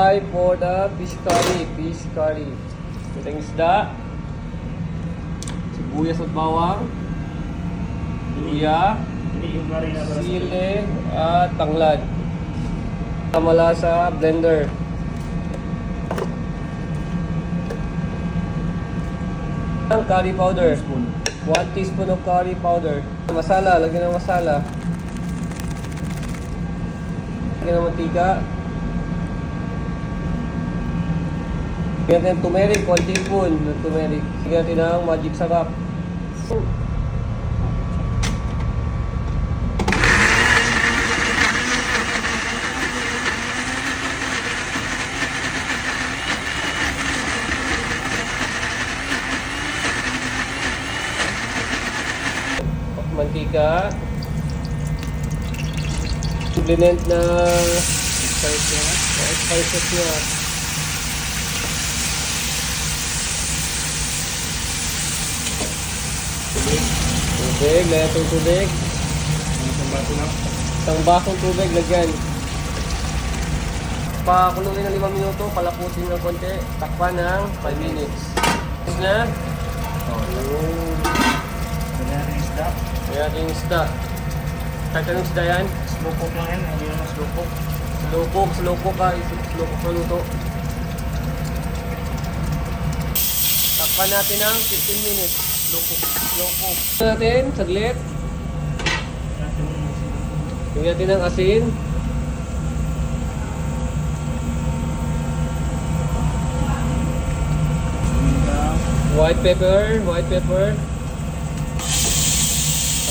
time for the fish curry. Fish curry. Ito yung isda. Sibuyas at bawang. Luya. Sili at tanglad. Kamala sa blender. Ang curry powder. 1 teaspoon of curry powder. Masala, lagyan ng masala. Lagyan ng mantika. Lagyan natin ng turmeric, 1 teaspoon ng turmeric. Lagyan natin ng magic sarap. Mantika. Blend na spices niya. Tubig, lagyan itong tubig. Isang basong tubig, lagyan. Pakuluin ng 5 minuto, palapusin ng konti, takpan ng 5 minutes. Tapos na. Kaya yung isda. Kahit anong isda yan? Slow cook lang yan, hindi naman slow cook. Slow cook ka. Slow cook na luto. Takpan natin ng 15 minutes. Slow cook. Natin, saglit. Tingnan natin ng asin. White pepper.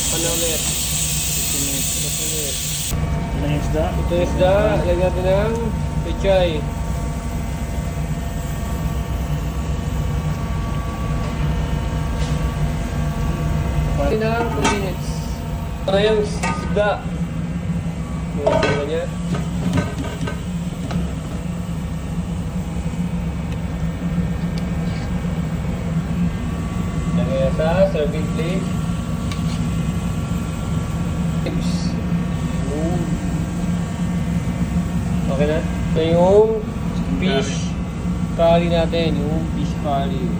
Takpan na ulit. 15 minutes. Ito yung isda. Ito yung isda. Lagyan natin ng pechay. Takpan ng 2 minutes. Ito na yung isda. Tingnan niya. Lagyan sa serving plate. Okay na? Ito yung fish curry natin. Yung fish curry.